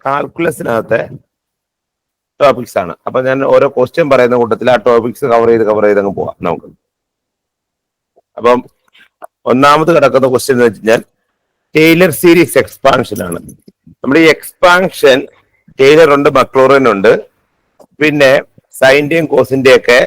കാൽക്കുലസിനകത്തെ topics ആണ്. അപ്പൊ ഞാൻ ഓരോ ക്വസ്റ്റ്യൻ പറയുന്ന കൂട്ടത്തിൽ ആ ടോപ്പിക്സ് കവർ ചെയ്ത് അങ്ങ് പോവാം നമുക്ക്. അപ്പം ഒന്നാമത് കിടക്കുന്ന ക്വസ്റ്റ്യൻ എന്ന് വെച്ച് കഴിഞ്ഞാൽ ടെയ്ലർ സീരീസ് എക്സ്പാൻഷൻ ആണ്. നമ്മുടെ ഈ എക്സ്പാൻഷൻ ടെയ്ലർ ഉണ്ട്, മക്ലോറിൻ ഉണ്ട്, പിന്നെ സൈന്റെയും കോസിന്റെയും ഒക്കെ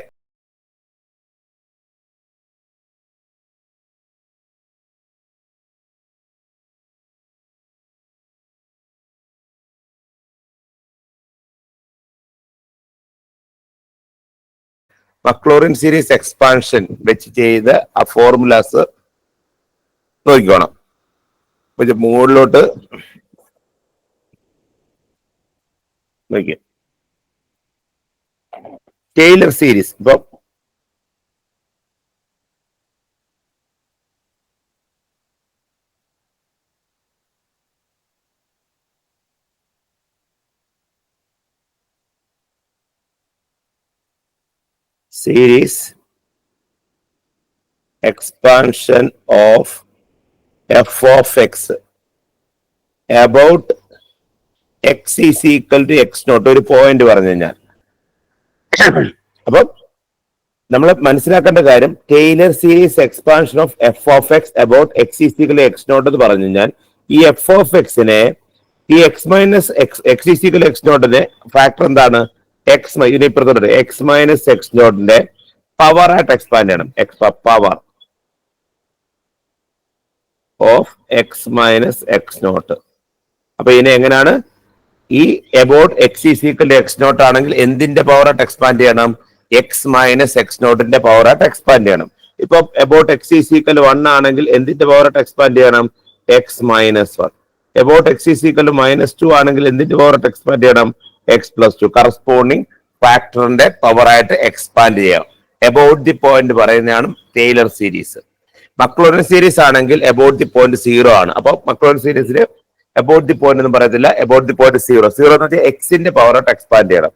മക്ലോറിൻ സീരീസ് എക്സ്പാൻഷൻ വെച്ച് ചെയ്ത് ആ ഫോർമുലാസ് നോക്കിക്കോണം. മുകളിലോട്ട് നോക്കിയ ടെയ്ലർ സീരീസ് ഇപ്പൊ series expansion of f of x about x is equal to x naught ഒരു പോയിന്റ് പറഞ്ഞു കഴിഞ്ഞാൽ അപ്പം നമ്മൾ മനസ്സിലാക്കേണ്ട കാര്യം Taylor series expansion of f of x about x is equal x naught എന്ന് പറഞ്ഞു കഴിഞ്ഞാൽ ഈ എഫ് ഓഫ് എക്സിനെ ഈ X minus x is equal x നോട്ടിന്റെ ഫാക്ടർ എന്താണ്? എക്സ് ഇതിനിപ്പുറത്തോട്ട് എക്സ് മൈനസ് എക്സ് നോട്ടിന്റെ പവർ ആയിട്ട് എക്സ്പാൻഡ് ചെയ്യണം. Power of X minus X naught. അപ്പൊ ഇതിനെ എങ്ങനെയാണ്? ഈ about x is equal x naught ആണെങ്കിൽ എന്തിന്റെ പവർ ആയിട്ട് എക്സ്പാൻഡ് ചെയ്യണം? എക്സ് മൈനസ് എക്സ് നോട്ടിന്റെ പവർ ആയിട്ട് എക്സ്പാൻഡ് ചെയ്യണം. ഇപ്പൊ എബൌട്ട് എക്സ് ഈസ് ഈക്വൽ 1 ആണെങ്കിൽ എന്തിന്റെ പവർ ആയിട്ട് എക്സ്പാൻഡ് ചെയ്യണം? X minus 1. About x is equal -2 ആണെങ്കിൽ എന്തിന്റെ പവർ ആയിട്ട് എക്സ്പാൻഡ് ചെയ്യണം? X plus 2. കറസ്പോണ്ടിങ് ഫാക്ടറിന്റെ പവർ ആയിട്ട് എക്സ്പാൻഡ് ചെയ്യാം. എബൌട്ട് ദി പോയിന്റ് പറയുന്നതാണ് ടെയ്ലർ സീരീസ്. മക്ലോറിൻ സീരീസ് ആണെങ്കിൽ എബൌട്ട് ദി പോയിന്റ് 0 ആണ്. അപ്പൊ മക്ലോറിൻ സീരീസിൽ എബൌട്ട് ദി പോയിന്റ് ഒന്നും പറയത്തില്ല. എബൌട്ട് ദി പോയിന്റ് 0 എന്ന് വെച്ചാൽ എക്സിന്റെ പവർ ആയിട്ട് എക്സ്പാൻഡ് ചെയ്യണം.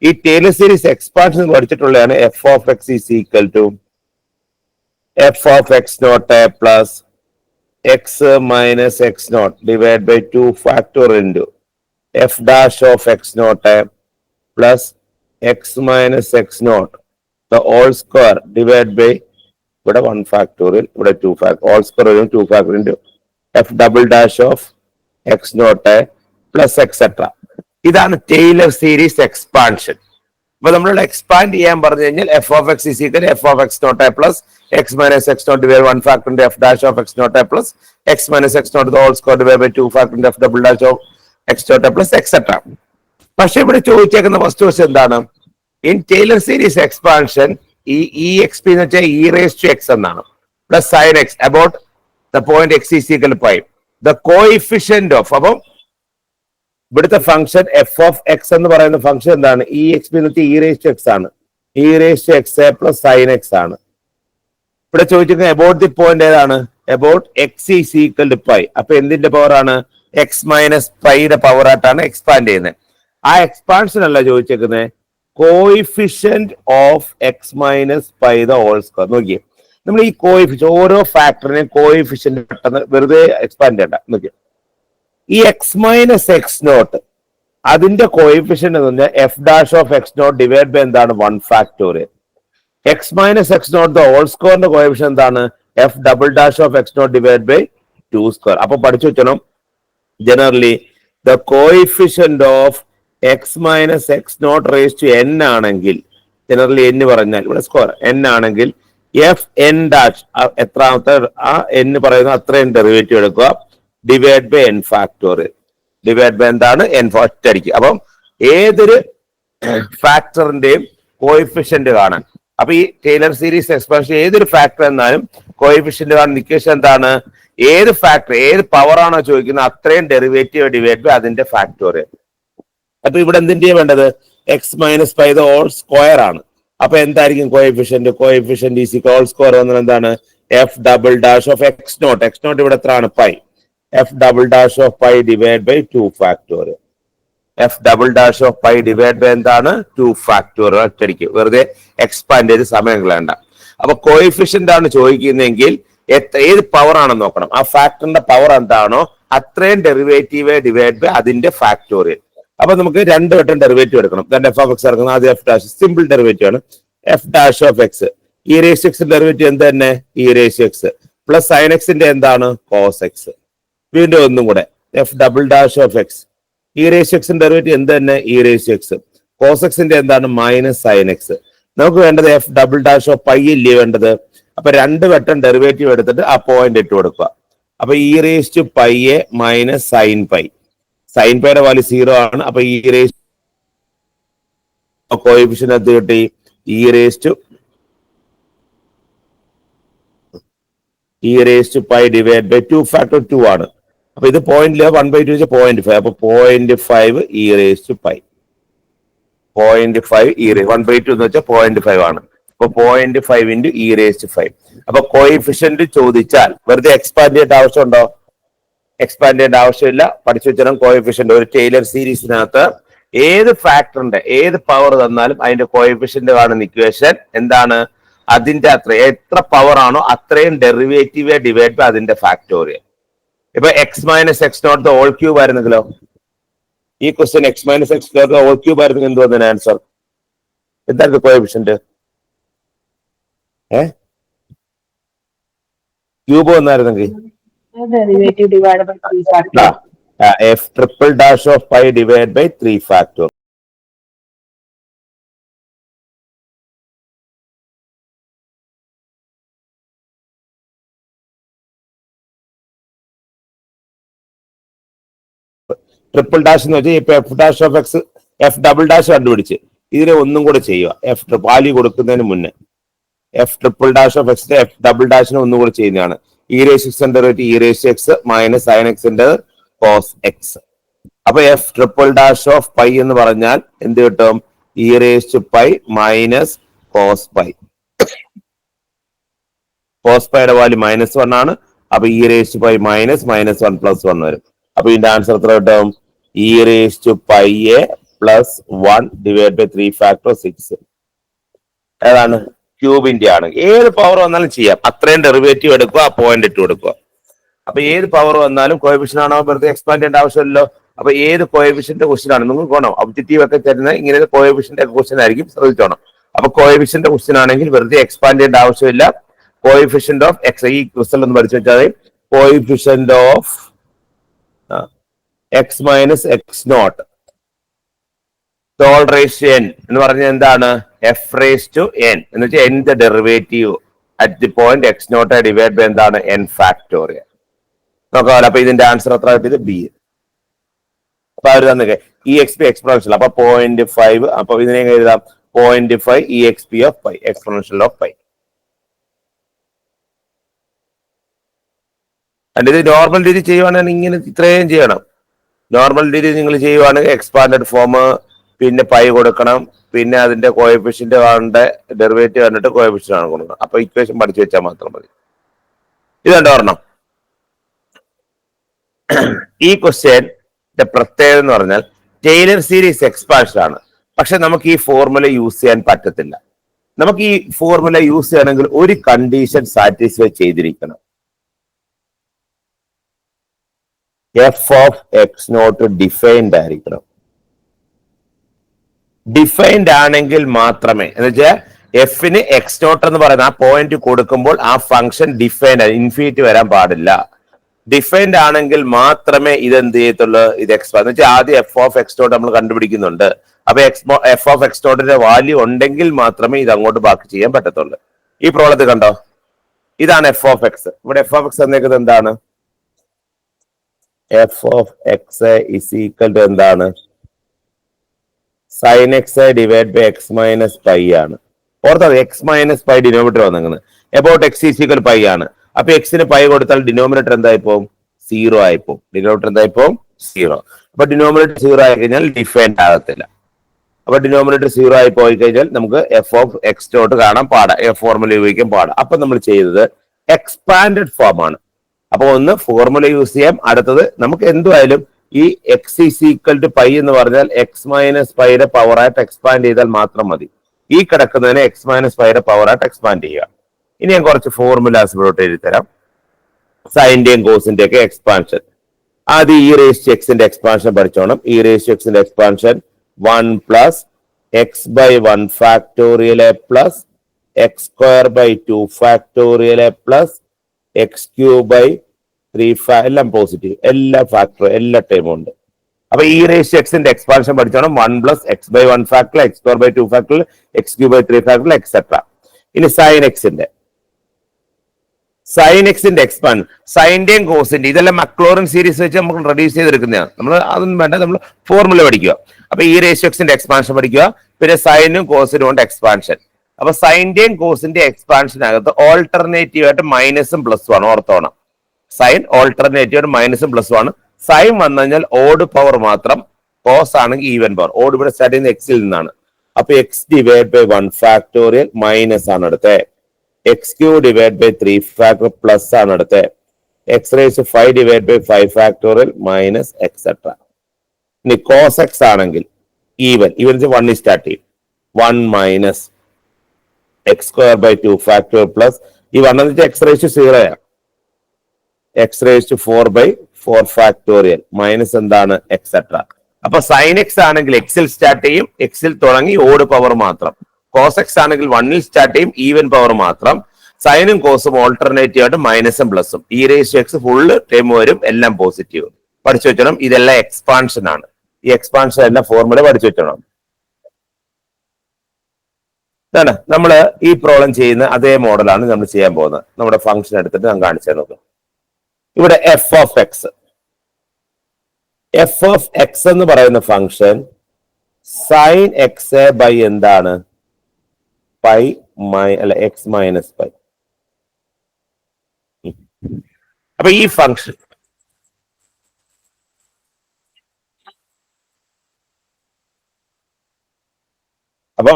ഈ ടെയ്ലർ സീരീസ് എക്സ്പാൻഷൻ പഠിച്ചിട്ടുള്ളതാണ് f of X is equal to f of X naught plus X minus X naught divide by 2 factor into F dash of X naught plus X minus X naught the whole square divide by ഇവിടെ 1 factorial ഇവിടെ 2 factor whole square 2 factor into F double dash of X naught plus etcetera. ഇതാണ് Taylor series expansion. അപ്പൊ നമ്മളിവിടെ expand ചെയ്യാൻ പറഞ്ഞു കഴിഞ്ഞാൽ F of X is equal F of X naught plus X minus X naught divide 1 factor into F dash of X naught plus X minus X naught the whole square divide by 2 factor into F double dash of X naught plus etcetera. പക്ഷെ ഇവിടെ ചോദിച്ചേക്കുന്ന first question എന്താണ്? In Taylor series expansion ഈ X P എന്ന് വെച്ചാൽ E raise to X എന്നാണ് plus sign X about the point X is equal 5. The coefficient of അപ്പം ഇവിടുത്തെ ഫംഗ്ഷൻ എഫ് ഓഫ് എക്സ് എന്ന് പറയുന്ന ഫംഗ്ഷൻ എന്താണ്? ഇ എക്സ് പി എന്ന് വെച്ചാൽ ഇ റേസ് ടു എക്സ് ആണ്. E raise to x plus sign x ആണ്. ഇവിടെ ചോദിച്ചിരിക്കുന്നത് എബൌട്ട് ദി പോയിന്റ് ഏതാണ്? About x is equal to pi. അപ്പൊ എന്തിന്റെ പവർ ആണ്? എക്സ് മൈനസ് പൈയുടെ പവർ ആയിട്ടാണ് എക്സ്പാൻഡ് ചെയ്യുന്നത്. ആ എക്സ്പാൻഷൻ അല്ല ചോദിച്ചേക്കുന്നത്, coefficient of X minus pi the whole square. നോക്കിയേ, നമ്മൾ ഈ കോയിഫിഷ്യന്റ് ഓരോ ഫാക്ടറിനെയും കോയിഫിഷ്യന്റ് പെട്ടെന്ന് വെറുതെ എക്സ്പാൻഡ് ചെയ്യണ്ട. നോക്കിയേ, ഈ എക്സ് മൈനസ് എക്സ് നോട്ട് അതിന്റെ കോയിഫിഷ്യന്റ് എന്ന് പറഞ്ഞാൽ F dash of X naught divide by എന്താണ്? 1 factorial. X minus X naught the whole സ്ക്വയറിന്റെ കോയിഫിഷ്യന്റ് എന്താണ്? F double dash of X naught divide by 2 square. അപ്പൊ പഠിച്ചു വെക്കണം, generally the coefficient of X minus X naught raise to N ആണെങ്കിൽ, generally n പറഞ്ഞാൽ ഇവിടെ square n ആണെങ്കിൽ F N dash എത്രാമത്തെ ആ n പറയുന്ന അത്രയും ഡെറിവേറ്റീവ് എടുക്കുക divide by n factorial. Divide by എന്താണ്? n ഒറ്റയടിക്ക്. അപ്പം ഏതൊരു ഫാക്ടറിന്റെയും കോയിഫിഷ്യന്റ് കാണാൻ, അപ്പൊ ഈ ടെയ്ലർ സീരീസ് എക്സ്പാൻഷൻ ഏതൊരു ഫാക്ടർ എന്നാലും കോയിഫിഷ്യന്റ് കാണുന്ന ഇക്വേഷൻ എന്താണ്? ഏത് ഫാക്ടർ ഏത് പവർ ആണോ ചോദിക്കുന്നത് അത്രയും ഡെറിവേറ്റീവ് ഡിവൈഡ് ബൈ അതിന്റെ ഫാക്ടോറിയൽ. അപ്പൊ ഇവിടെ എന്തിന്റെയാണ് വേണ്ടത്? X minus pi the whole square ആണ്. അപ്പൊ എന്തായിരിക്കും coefficient? Coefficient is whole square വന്നാൽ എന്താണ്? F double dash of X naught. X naught ഇവിടെ എത്ര ആണ്? Pi. F double dash of pi divide by 2 factorial. F double dash of pi divide by എന്താണ്? 2 factorial. ഒറ്റയ്ക്ക് വെറുതെ എക്സ്പാൻഡ് ചെയ്ത് സമയം കളയണ്ട. അപ്പൊ കോയിഫിഷ്യന്റ് ആണ് ചോദിക്കുന്നതെങ്കിൽ ഏത് പവർ ആണെന്ന് നോക്കണം. ആ ഫാക്ടറിന്റെ പവർ എന്താണോ അത്രയും ഡെറിവേറ്റീവ് ഡിവൈഡ് ബൈ അതിന്റെ ഫാക്ടോറിയൽ. അപ്പൊ നമുക്ക് രണ്ട് വട്ടം ഡെറിവേറ്റീവ് എടുക്കണം. എഫ് ഓഫ് എക്സ് ഇറങ്ങുന്നത് ആദ്യം എഫ് ഡാഷ് സിമ്പിൾ ഡെറിവേറ്റീവ് ആണ്. F dash of X E raise X derivative എന്ത് തന്നെ E raise X plus sine എക്സിന്റെ എന്താണ് കോസ് എക്സ്. വീണ്ടും ഒന്നും കൂടെ F double dash of X E raise എക്സിന്റെ ഡെറിവേറ്റീവ് എന്ത് തന്നെ ഇ റേസ് എക്സ് കോസ് എക്സിന്റെ എന്താണ് മൈനസ് സൈൻ എക്സ്. നമുക്ക് വേണ്ടത് F double dash of pi ഇല്ലേ വേണ്ടത്. അപ്പൊ രണ്ട് വട്ടം ഡെറിവേറ്റീവ് എടുത്തിട്ട് ആ പോയിന്റ് ഇട്ട് കൊടുക്കുക. അപ്പൊ e raise to pi a minus sine pi. Sine പൈയുടെ വാല്യൂ 0 ആണ്. അപ്പൊ ഇ റേസ് കോഎഫിഷ്യന്റ് എന്ത് കിട്ടി e raise to pi divide by 2 factor 2 ആണ്. അപ്പൊ ഇത് 0.1/2 വെച്ചാൽ 0.5. അപ്പൊ 0.5 e raise to pi 0.5 e raise 1/2 എന്ന് വെച്ചാൽ 0.5 ആണ്. അപ്പൊ 0.5 ഇൻറ്റു ഇ റേസ് ടു 5. അപ്പൊ കോഎഫിഷ്യന്റ് ചോദിച്ചാൽ വെറുതെ എക്സ്പാൻഡ് ചെയ്യേണ്ട ആവശ്യമുണ്ടോ? എക്സ്പാൻഡ് ചെയ്യേണ്ട ആവശ്യമില്ല. പഠിച്ചു വെച്ചാൽ കോഎഫിഷ്യന്റ് ഒരു ടൈലർ സീരീസിനകത്ത് ഏത് ഫാക്ടറിന്റെ ഏത് പവർ തന്നാലും അതിന്റെ കോഎഫിഷ്യന്റ് കാണുന്ന ഇക്വേഷൻ എന്താണ്? അതിന്റെ അത്ര എത്ര പവർ ആണോ അത്രയും ഡെറിവേറ്റീവ് ഡിവൈഡ് ബൈ അതിന്റെ ഫാക്ടോറിയൽ. ഇപ്പൊ x minus X naught whole cube ആയിരുന്നെങ്കിലോ? ഈ question x minus X naught whole cube ആയിരുന്നെങ്കിൽ എന്ത് വന്നതിന് ആൻസർ എന്തായിരുന്നു കോഎഫിഷ്യന്റ്? ക്യൂബ് വന്നായിരുന്നെങ്കിൽ f triple dash of pi divide by 3 factor. Triple dash എന്ന് വെച്ചാൽ ഇപ്പൊ f dash of x f double dash കണ്ടുപിടിച്ച് ഇതിനെ ഒന്നും കൂടെ ചെയ്യുക. എഫ് വാല്യൂ കൊടുക്കുന്നതിന് മുന്നേ എഫ് ട്രിപ്പിൾ ഡാഷ് ഓഫ് എക്സിന്റെ എഫ് ഡബിൾ ഡാഷിനെ ഒന്നും കൂടെ ചെയ്യുന്നതാണ്. E raise X derivative e raise x minus sine എക്സിന്റെ കോസ് എക്സ്. അപ്പൊ f triple dash of pi എന്ന് പറഞ്ഞാൽ എന്ത് കിട്ടും? E raise to pi minus cos pi. Cos പൈയുടെ വാല്യൂ -1 ആണ്. അപ്പൊ e raise to pi minus -1 + 1 വരും. അപ്പൊ ഇതിന്റെ ആൻസർ എത്ര കിട്ടും? E raise to pi a plus 1 divide by 3 factor 6. ഏതാണ്? ക്യൂബിന്റെ ആണ്. ഏത് പവർ വന്നാലും ചെയ്യാം. അത്രയും ഡെറിവേറ്റീവ് എടുക്കുക, ആ പോയിന്റ് ഇട്ട് കൊടുക്കുക. അപ്പൊ ഏത് പവർ വന്നാലും കോഎഫിഷ്യന്റ് ആണോ വെറുതെ എക്സ്പാൻഡ് ചെയ്യേണ്ട ആവശ്യമില്ലല്ലോ. അപ്പൊ ഏത് കോഎഫിഷ്യന്റ് ക്വസ്റ്റ്യൻ ആണ് നിങ്ങൾക്ക് വേണം ഒബ്ജക്റ്റീവ് ഒക്കെ തരുന്നത് ഇങ്ങനെ കോഎഫിഷ്യന്റ് ക്വസ്റ്റ്യൻ ആയിരിക്കും, ശ്രദ്ധിച്ചോണം. അപ്പൊ കോഎഫിഷ്യന്റ് ക്വസ്റ്റ്യൻ ആണെങ്കിൽ വെറുതെ എക്സ്പാൻഡ് ചെയ്യേണ്ട ആവശ്യമില്ല. കോഎഫിഷ്യന്റ് ഓഫ് എക്സ് ഈ ക്വസ്റ്റ്യൻ ഒന്ന് പഠിച്ചു വെച്ചാൽ coefficient of X minus X naught whole raise to n എന്ന് പറഞ്ഞാൽ എന്താണ്? എഫ് റേസ് ടു എൻ എന്ന് വെച്ചാൽ n the derivative at the point x naught divide by എന്താണ്? N factorial. നോക്കാമല്ലോ. അപ്പൊ ഇതിന്റെ ആൻസർ എത്ര കിട്ടിയത്? ബി. അപ്പൊ അവർ തന്നെ ഇ എക്സ് പി എക്സ്പോണൻഷ്യൽ. അപ്പൊ 0.5. അപ്പൊ ഇതിനെ എഴുതാം 0.5 E X P of pi exponential of pi. അതിന്റെ ഇത് നോർമൽ രീതി ചെയ്യുവാണെങ്കിൽ ഇങ്ങനെ ഇത്രയും ചെയ്യണം. നോർമൽ രീതി നിങ്ങൾ ചെയ്യുവാണെങ്കിൽ എക്സ്പാൻഡഡ് ഫോം പിന്നെ പൈ കൊടുക്കണം, പിന്നെ അതിന്റെ കോഎഫിഷ്യന്റ് കാണേണ്ട ഡെറിവേറ്റീവ് കണ്ടിട്ട് കോഎഫിഷ്യന്റ് ആണ് കൊടുക്കണം. അപ്പൊ ഇക്വേഷൻ പഠിച്ചു വെച്ചാൽ മാത്രം മതി. ഇതുണ്ട് ഓർണം. ഈ ക്വസ്റ്റ്യന്റെ പ്രത്യേകത എന്ന് പറഞ്ഞാൽ ടൈലർ സീരീസ് എക്സ്പാൻഷൻ ആണ്. പക്ഷെ നമുക്ക് ഈ ഫോർമുല യൂസ് ചെയ്യാൻ പറ്റത്തില്ല. നമുക്ക് ഈ ഫോർമുല യൂസ് ചെയ്യണമെങ്കിൽ ഒരു കണ്ടീഷൻ സാറ്റിസ്ഫൈ ചെയ്തിരിക്കണം. F of X naught defined ആയിരിക്കണം. ഡിഫൈൻഡ് ആണെങ്കിൽ മാത്രമേ എന്ന് വെച്ചാൽ എഫിന് എക്സ് നോട്ട് എന്ന് പറയുന്ന ആ പോയിന്റ് കൊടുക്കുമ്പോൾ ആ ഫംഗ്ഷൻ ഡിഫൈൻഡ് ഇൻഫിനിറ്റി വരാൻ പാടില്ല. ഡിഫൈൻഡ് ആണെങ്കിൽ മാത്രമേ ഇത് എന്ത് ചെയ്യത്തുള്ളൂ? ഇത് എക്സ്പാൻഡ് എന്ന് വെച്ചാൽ ആദ്യം എഫ് ഓഫ് എക്സ് നോട്ട് നമ്മൾ കണ്ടുപിടിക്കുന്നുണ്ട്. അപ്പൊ എഫ് ഓഫ് എക്സ് നോട്ടിന്റെ വാല്യൂ ഉണ്ടെങ്കിൽ മാത്രമേ ഇത് അങ്ങോട്ട് ബാക്കി ചെയ്യാൻ പറ്റത്തുള്ളൂ. ഈ പ്രോബ്ലത്തിൽ കണ്ടോ? ഇതാണ് എഫ് ഓഫ് എക്സ്. ഇവിടെ എഫ് ഓഫ് എക്സ് എന്നേക്കുന്നത് എന്താണ്? F of x is equal to എന്താണ്? Sine x divide by X minus pi ആണ്. ഓർത്തത് എക്സ് മൈനസ് പൈ ഡിനോമിനേറ്റർ വന്നിരിക്കുന്നത്. About x is equal pi ആണ്. അപ്പൊ എക്സിന് പൈ കൊടുത്താൽ ഡിനോമിനേറ്റർ എന്തായിപ്പോവും? 0 ആയിപ്പോവും. ഡിനോമിനേറ്റർ എന്തായിപ്പോവും? 0. അപ്പൊ ഡിനോമിനേറ്റർ 0 ആയി കഴിഞ്ഞാൽ ഡിഫൈൻഡ് ആകത്തില്ല. അപ്പൊ ഡിനോമിനേറ്റർ 0 ആയി പോയി കഴിഞ്ഞാൽ നമുക്ക് എഫ് ഓഫ് എക്സ് നോട്ട് കാണാൻ പാടാ, ഫോർമുല ഉപയോഗിക്കാൻ പാടാ. അപ്പൊ നമ്മൾ ചെയ്തത് എക്സ്പാൻഡഡ് ഫോം ആണ്. അപ്പൊ ഒന്ന് ഫോർമുല യൂസ് ചെയ്യാം. അടുത്തത് നമുക്ക് എന്തുമായാലും ഈ X is equal to pi എന്ന് പറഞ്ഞാൽ എക്സ് മൈനസ് പൈയുടെ പവറായിട്ട് എക്സ്പാൻഡ് ചെയ്താൽ മാത്രം മതി. ഈ കിടക്കുന്നതിനെ എക്സ് മൈനസ് പൈയുടെ പവറായിട്ട് എക്സ്പാൻഡ് ചെയ്യുക. ഇനി ഞാൻ കുറച്ച് ഫോർമുലാസ് ഇവിടോട്ട് എഴുതി തരാം. സൈന്റെയും കോസിന്റെ ഒക്കെ എക്സ്പാൻഷൻ. ആദ്യം ഇ റേസ് ടു എക്സിന്റെ എക്സ്പാൻഷൻ പഠിച്ചോണം. ഇ റേസ് ടു എക്സിന്റെ expansion 1 plus x by 1 factorial a plus x square by 2 factorial a plus x cube by 3 എല്ലാം പോസിറ്റീവ്, എല്ലാ ഫാക്ടർ എല്ലാ ടൈമും ഉണ്ട്. അപ്പൊ ഇ റേസ് ടു എക്സിന്റെ എക്സ്പാൻഷൻ പഠിച്ചോണം. 1 plus x by 1 factor x square by 2 factor x cube by 3 factor etcetera. ഇനി sine എക്സിന്റെ എക്സ്പാൻഷൻ, സൈന്റെയും കോസിന്റെ ഇതെല്ലാം മക്ലോറിൻ സീരീസ് വെച്ച് നമുക്ക് റെഡ്യൂസ് ചെയ്തെടുക്കുന്നതാണ്. നമ്മൾ അതൊന്നും വേണ്ട, നമ്മൾ ഫോർമുല പഠിക്കുക. അപ്പൊ ഈ റേഷ്യോ എക്സിന്റെ എക്സ്പാൻഷൻ പഠിക്കുക, പിന്നെ സൈനും കോസിനും ഉണ്ട് എക്സ്പാൻഷൻ. അപ്പൊ സൈന്റെയും കോസിന്റെ എക്സ്പാൻഷനകത്ത് ഓൾട്ടർനേറ്റീവ് ആയിട്ട് മൈനസും പ്ലസും ആണ്, ഓർത്തോണം. സൈൻ ഓൾട്ടർനേറ്റീവ് ആയിട്ട് മൈനസും പ്ലസും ആണ്. സൈൻ വന്നു കഴിഞ്ഞാൽ ഓഡ് പവർ മാത്രം, കോസ് ആണെങ്കിൽ ഈവൻ പവർ. ഓഡ് ഇവിടെ സ്റ്റാർട്ട് ചെയ്യുന്ന എക്സിൽ നിന്നാണ്. അപ്പൊ X divide by 1 factorial minus ആണ് അടുത്തത്. X cube divide by 3 factor plus ആണ് അടുത്തത്. X raise 5 divide by 5 factorial minus etcetera. ഇനി കോസ് എക്സ് ആണെങ്കിൽ ഈവൻ 1 സ്റ്റാർട്ട് ചെയ്യും. 1 minus X square by 2 factorial plus ഈ 1 എന്ന് വെച്ചാൽ എക്സ് റേസ് 0 ആണ്. X raise 4 by 4 factorial minus എന്താണ് എക്സെട്ര. അപ്പൊ സൈൻ എക്സ് ആണെങ്കിൽ എക്സിൽ സ്റ്റാർട്ട് ചെയ്യും, എക്സിൽ തുടങ്ങി ഓഡ് പവർ മാത്രം. കോസ് എക്സ് ആണെങ്കിൽ 1 സ്റ്റാർട്ട് ചെയ്യും, ഈവൻ പവർ മാത്രം. സൈനും കോസും ഓൾട്ടർനേറ്റീവ് ആയിട്ട് മൈനസും പ്ലസും. E raise to x full time വരും, എല്ലാം പോസിറ്റീവ്. പഠിച്ചു വെച്ചണം. ഇതെല്ലാം എക്സ്പാൻഷൻ ആണ്. ഈ എക്സ്പാൻഷൻ എല്ലാം ഫോർമുല പഠിച്ചു വെച്ചണം. നമ്മള് ഈ പ്രോബ്ലം ചെയ്യുന്ന അതേ മോഡലാണ് നമ്മൾ ചെയ്യാൻ പോകുന്നത്. നമ്മുടെ ഫംഗ്ഷൻ എടുത്തിട്ട് ഞാൻ കാണിച്ചു നോക്കാം. ഇവിടെ എഫ് ഓഫ് എക്സ് എന്ന് പറയുന്ന ഫംഗ്ഷൻ സൈൻ എക്സ് ബൈ എന്താണ് പൈ അല്ല എക്സ് മൈനസ് പൈ. അപ്പൊ ഈ ഫംഗ്ഷൻ അപ്പൊ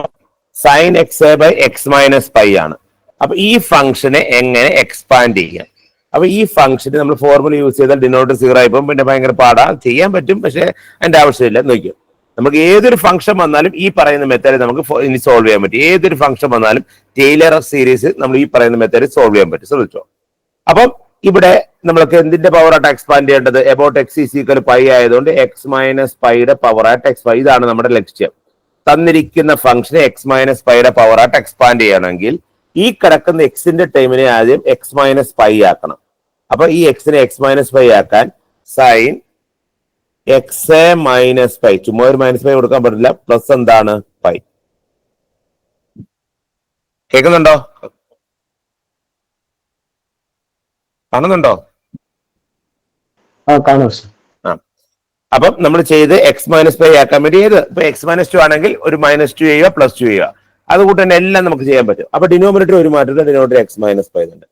sine X by X minus pi ആണ്. അപ്പൊ ഈ ഫംഗ്ഷനെ എങ്ങനെ എക്സ്പാൻഡ് ചെയ്യാം? അപ്പൊ ഈ ഫംഗ്ഷന് നമ്മൾ ഫോർമുല യൂസ് ചെയ്താൽ ഡിനോമിനേറ്റർ 0 ആയിപ്പം പിന്നെ ഭയങ്കര പാടാ. ചെയ്യാൻ പറ്റും, പക്ഷെ അതിന്റെ ആവശ്യമില്ല. നോക്കിയോ, നമുക്ക് ഏതൊരു ഫംഗ്ഷൻ വന്നാലും ഈ പറയുന്ന മെത്തേഡ് നമുക്ക് ഇനി സോൾവ് ചെയ്യാൻ പറ്റും. ഏതൊരു ഫംഗ്ഷൻ വന്നാലും ടെയ്ലർ സീരീസ് നമ്മൾ ഈ പറയുന്ന മെത്തേഡ് സോൾവ് ചെയ്യാൻ പറ്റും. ശ്രദ്ധിച്ചോ. അപ്പം ഇവിടെ നമ്മൾക്ക് എന്തിന്റെ പവറായിട്ട് എക്സ്പാൻഡ് ചെയ്യേണ്ടത്? About x is equal pi ആയതുകൊണ്ട് എക്സ് മൈനസ് പൈയുടെ പവറായിട്ട് എക്സ് പൈ. ഇതാണ് നമ്മുടെ ലക്ഷ്യം. തന്നിരിക്കുന്ന ഫംഗ്ഷനെ എക്സ് മൈനസ് പൈയുടെ പവറായിട്ട് എക്സ്പാൻഡ് ചെയ്യണമെങ്കിൽ ഈ കിടക്കുന്ന എക്സിന്റെ ടൈമിനെ ആദ്യം എക്സ് മൈനസ് പൈ ആക്കണം. അപ്പൊ ഈ എക്സിനെ എക്സ് മൈനസ് പൈ ആക്കാൻ സൈൻ എക്സ് മൈനസ് പൈ, ചുമ്മാ ഒരു മൈനസ് പൈ കൊടുക്കാൻ പറ്റില്ല, പ്ലസ് എന്താണ് പൈ. കേൾക്കുന്നുണ്ടോ? കാണുന്നുണ്ടോ? അപ്പം നമ്മൾ ചെയ്ത് എക്സ് മൈനസ് പൈ ആക്കാൻ വേണ്ടി ഏത് ഇപ്പൊ എക്സ് മൈനസ് 2 ആണെങ്കിൽ ഒരു -2 ചെയ്യുക, +2 ചെയ്യുക. അതുകൂട്ട് തന്നെ എല്ലാം നമുക്ക് ചെയ്യാൻ പറ്റും. അപ്പൊ ഡിനോമിനേറ്റർ ഒരു മാറ്റം, ഡിനോമിനേറ്റർ എക്സ് മൈനസ് പൈ ഉണ്ട്.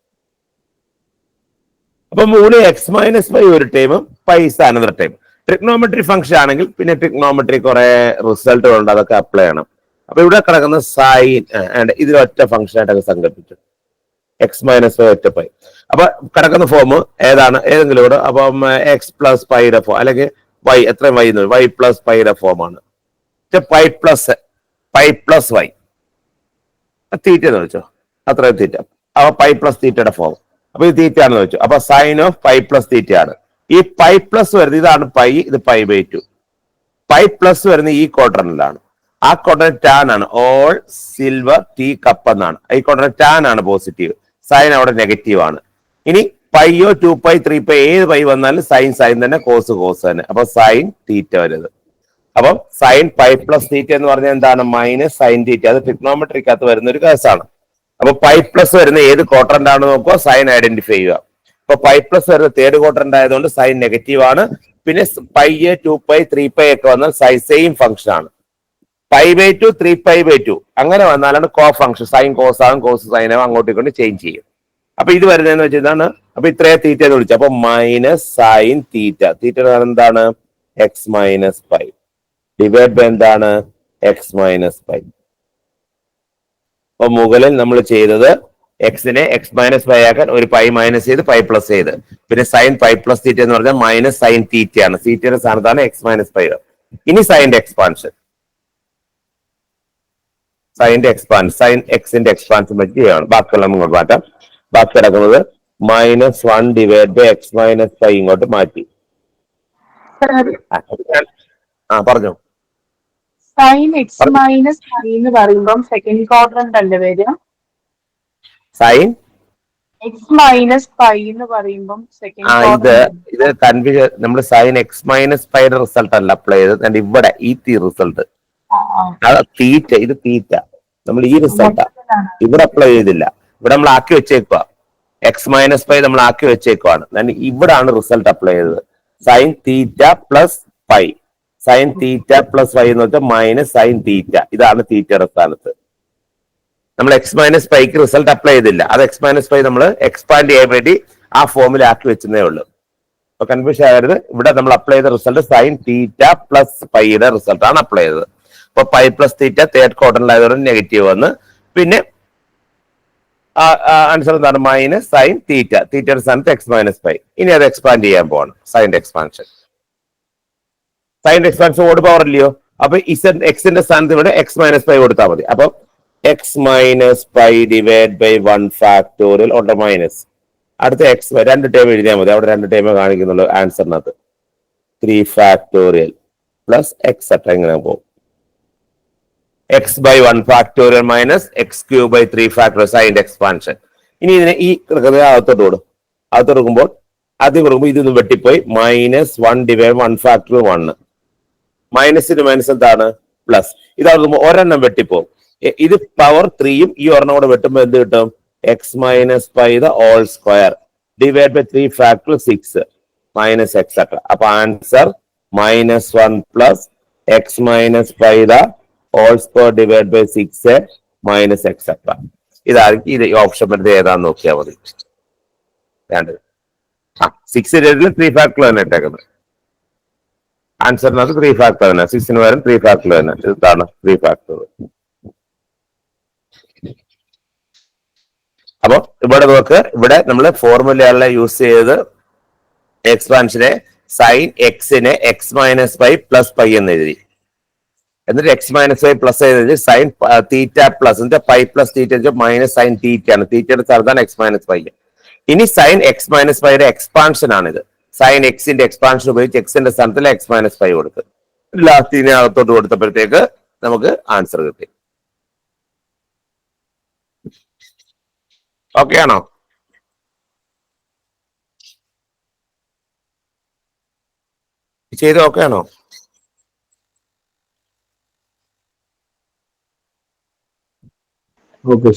അപ്പൊ 3 എക്സ് മൈനസ് പൈ ഒരു ടൈമും pi another time. Trigonometry function ആണെങ്കിൽ പിന്നെ ട്രിഗ്നോമെട്രി കുറെ റിസൾട്ടുകളുണ്ട്, അതൊക്കെ അപ്ലൈ ചെയ്യണം. അപ്പൊ ഇവിടെ കിടക്കുന്ന സൈൻ ഇതിൽ ഒറ്റ ഫംഗ്ഷൻ ആയിട്ടൊക്കെ സങ്കല്പിച്ചു എക്സ് മൈനസ് പൈ ഒറ്റ പൈ. അപ്പൊ കിടക്കുന്ന ഫോം ഏതാണ്? ഏതെങ്കിലും ഇവിടെ. അപ്പം എക്സ് പ്ലസ് പൈയുടെ ഫോം, അല്ലെങ്കിൽ വൈ എത്രയും വൈ പ്ലസ് പൈയുടെ ഫോമാണ്. പൈ പ്ലസ് വൈ തീറ്റ എന്ന് വെച്ചോ, അത്രയും തീറ്റ. അപ്പൊ പൈ പ്ലസ് തീറ്റയുടെ ഫോം. അപ്പൊ ഇത് തീറ്റ ആണെന്ന് വെച്ചു. അപ്പൊ sine of pi plus theta ആണ്. ഈ പൈ പ്ലസ് വരുന്നത് ഇതാണ് പൈ, ഇത് പൈ ബൈ 2. പൈ പ്ലസ് വരുന്നത് ഈ ക്വാഡ്രന്റിലാണ്. ആ ക്വാഡ്രന്റ് ടാൻ ആണ്. ഓൾ സിൽവർ ടീ കപ്പ് എന്നാണ്. ഈ ക്വാഡ്രന്റ് ടാൻ ആണ് പോസിറ്റീവ്, സൈൻ അവിടെ നെഗറ്റീവ് ആണ്. ഇനി പൈയോ 2π 3π ഏത് പൈ വന്നാലും സൈൻ തന്നെ, കോസ് തന്നെ. അപ്പൊ സൈൻ തീറ്റ വരുന്നത്. അപ്പം സൈൻ പൈ പ്ലസ് തീറ്റ എന്ന് പറഞ്ഞാൽ എന്താണ്? മൈനസ് സൈൻ തീറ്റ. അത് ട്രിഗ്നോമെട്രിക്കകത്ത് വരുന്ന ഒരു കേസാണ്. അപ്പൊ പൈ പ്ലസ് വരുന്ന ഏത് ക്വാഡ്രന്റ് ആണെന്ന് നോക്കുക, സൈൻ ഐഡന്റിഫൈ ചെയ്യുക. അപ്പൊ പൈ പ്ലസ് വരുന്ന തേർഡ് ക്വാഡ്രന്റ് ആയതുകൊണ്ട് സൈൻ നെഗറ്റീവ് ആണ്. പിന്നെ പൈ 2π 3π ഒക്കെ വന്നാൽ സെയിം ഫംഗ്ഷൻ ആണ്. പൈ ബൈ 2 3π ബൈ 2 അങ്ങനെ വന്നാലാണ് കോ ഫംഗ്ഷൻ. സൈൻ കോസ് ആകും, കോസ് സൈൻ ആകും, അങ്ങോട്ടേക്ക് കൊണ്ട് ചേഞ്ച് ചെയ്യും. അപ്പൊ ഇത് വരുന്നതെന്ന് വെച്ചാൽ ഇതാണ്. അപ്പൊ ഇത്രയും തീറ്റ എന്ന് വിളിച്ചു. അപ്പൊ മൈനസ് സൈൻ തീറ്റ. തീറ്റ എന്താണ്? X minus pi divide by എന്താണ്? X minus pi. അപ്പൊ മുകളിൽ നമ്മൾ ചെയ്തത് എക്സിനെ എക്സ് മൈനസ് പൈ ആക്കാൻ ഒരു പൈ മൈനസ് ചെയ്ത് പൈ പ്ലസ് ചെയ്ത്, പിന്നെ സൈൻ പൈ പ്ലസ് തീറ്റ എന്ന് പറഞ്ഞാൽ മൈനസ് സൈൻ തീറ്റയാണ്. തീറ്റയുടെ സ്ഥാനത്താണ് എക്സ് മൈനസ് പൈ. ഇനി സൈൻ്റെ എക്സ്പാൻഷൻ, സൈൻ്റെ എക്സ്പാൻഷൻ, സൈൻ എക്സിന്റെ എക്സ്പാൻഷൻ പറ്റി ചെയ്യണം. ബാക്കിയുള്ള ഇങ്ങോട്ട് മാറ്റാം. ബാക്കി കിടക്കുന്നത് -1 divide by X minus pi ഇങ്ങോട്ട് മാറ്റി. പറഞ്ഞു. സൈൻ എക്സ് മൈനസ് പൈ എന്ന് പറയുമ്പം സെക്കൻഡ് ക്വാഡ്രന്റ് അല്ലേ വരിക? സൈൻ എക്സ് മൈനസ് പൈ എന്ന് പറയുമ്പം സെക്കൻഡ് ഇത് ക്വാഡ്രന്റ്. കൺഫ്യൂഷൻ. നമ്മൾ സൈൻ എക്സ് മൈനസ് പൈയുടെ റിസൾട്ട് അല്ല അപ്ലൈ ചെയ്തത്. and ഇവിടെ ഈ റിസൾട്ട് തീറ്റ, ഇത് തീറ്റ, നമ്മൾ ഈ റിസൾട്ടാ ഇവിടെ അപ്ലൈ ചെയ്തില്ല. ഇവിടെ നമ്മൾ ആക്കി വെച്ചേക്കുക. എക്സ് മൈനസ് പൈ നമ്മൾ ആക്കി വെച്ചേക്കുവാണ്. ഇവിടാണ് റിസൾട്ട് അപ്ലൈ ചെയ്തത്. Sign theta plus pi. Sign theta plus pi എന്ന് വെച്ചാൽ മൈനസ് സൈൻ തീറ്റ. ഇതാണ് തീറ്റയുടെ സ്ഥാനത്ത്. നമ്മൾ എക്സ് മൈനസ് പൈക്ക് റിസൾട്ട് അപ്ലൈ ചെയ്തില്ല. അത് എക്സ് മൈനസ് പൈ നമ്മൾ എക്സ്പാൻഡ് ചെയ്യാൻ വേണ്ടി ആ ഫോമിൽ ആക്കി വെച്ചതേ ഉള്ളൂ. അപ്പൊ കൺഫ്യൂഷൻ ആകരുത്. ഇവിടെ നമ്മൾ അപ്ലൈ ചെയ്ത റിസൾട്ട് സൈൻ തീറ്റ പ്ലസ് പൈയുടെ റിസൾട്ട് ആണ് അപ്ലൈ ചെയ്തത്. അപ്പൊ പൈ പ്ലസ് തീറ്റ തേർഡ് ക്വാഡ്രന്റിലായതുകൊണ്ട് നെഗറ്റീവ് വന്ന്. പിന്നെ ആൻസർ എന്താണ്? Minus sine theta. തീറ്റയുടെ സ്ഥാനത്ത് എക്സ് മൈനസ് പൈ. ഇനി അത് എക്സ്പാൻഡ് ചെയ്യാൻ പോവാണ്. സൈൻ്റെ എക്സ്പാൻഷൻ. സൈൻ്റെ എക്സ്പാൻഷൻ ഓട് പവർ ഇല്ലയോ? അപ്പൊ എക്സിന്റെ സ്ഥാനത്ത് ഇവിടെ എക്സ് മൈനസ് പൈ കൊടുത്താൽ മതി. അപ്പൊ x minus pi divide by 1 factorial ഉണ്ട് മൈനസ്. അടുത്ത എക്സ് 2 ടൈം എഴുതിയാൽ മതി. അവിടെ 2 ടൈമേ കാണിക്കുന്നുള്ളൂ ആൻസറിനകത്ത്. 3 ഫാക്ടോറിയൽ പ്ലസ് എക്സെട്ര ഇങ്ങനെ പോകും. X by 1 factorial minus x cube by 3 factorial സൈൻ്റെ എക്സ്പാൻഷൻ. ഇനി ഇതിനെ ഈ അകത്തോട്ട് കൊടുക്കും. അകത്തോട്ട് കൊടുക്കുമ്പോൾ ആദ്യം കൊടുക്കുമ്പോൾ ഇതൊന്ന് വെട്ടിപ്പോയി. Minus 1 divide 1 factorial 1. മൈനസിന് മൈനസ് എന്താണ്? പ്ലസ്. ഇതാകുമ്പോൾ ഒരെണ്ണം വെട്ടിപ്പോവും. ഇത് പവർ 3യും ഈ ഒരെണ്ണം കൂടെ വെട്ടുമ്പോൾ എന്ത് കിട്ടും? X minus pi the whole square divide by 3 factorial 6 minus etcetera. അപ്പൊ answer -1 plus X minus pi the whole square divide by 6 minus etcetera. ഇതായിരിക്കും ഇത് ഓപ്ഷൻ വരുന്നത്. ഏതാന്ന് നോക്കിയാൽ മതി. വേണ്ടത് 6 3 ഫാക്ടോറിയൽ തന്നെ ഇട്ടേക്കുന്നത്. ആൻസറിനകത്ത് 3 ഫാക്ടോറിയൽ തന്നെ. 6 പകരം 3 ഫാക്ടോറിയൽ തന്നെ. ഇതാണ് 3 ഫാക്ടോറിയൽ. അപ്പൊ ഇവിടെ നോക്ക്. ഇവിടെ നമ്മൾ ഫോർമുലകളെ യൂസ് ചെയ്ത് എക്സ്പാൻഷനെ സൈൻ എക്സിനെ x minus pi plus pi എന്ന് എഴുതി. എന്നിട്ട് എക്സ് മൈനസ് പൈ പ്ലസ് എഴുതി sine theta plus pi plus theta minus sine theta ആണ്. തീറ്റയുടെ സ്ഥലത്താണ് എക്സ് മൈനസ് പൈ. ഇനി സൈൻ എക്സ് മൈനസ് പൈയുടെ എക്സ്പാൻഷൻ ആണിത്. സൈൻ എക്സിന്റെ എക്സ്പാൻഷൻ ഉപയോഗിച്ച് എക്സിന്റെ സ്ഥാനത്തിൽ എക്സ് മൈനസ് പൈ കൊടുത്ത് ലാസ്റ്റ് ഇതിനെ അകത്തോട്ട് കൊടുത്തപ്പോഴത്തേക്ക് നമുക്ക് ആൻസർ കിട്ടി. ഓക്കെ ആണോ? ചെയ്ത് ഓക്കെ ആണോ? ഓക്കെ.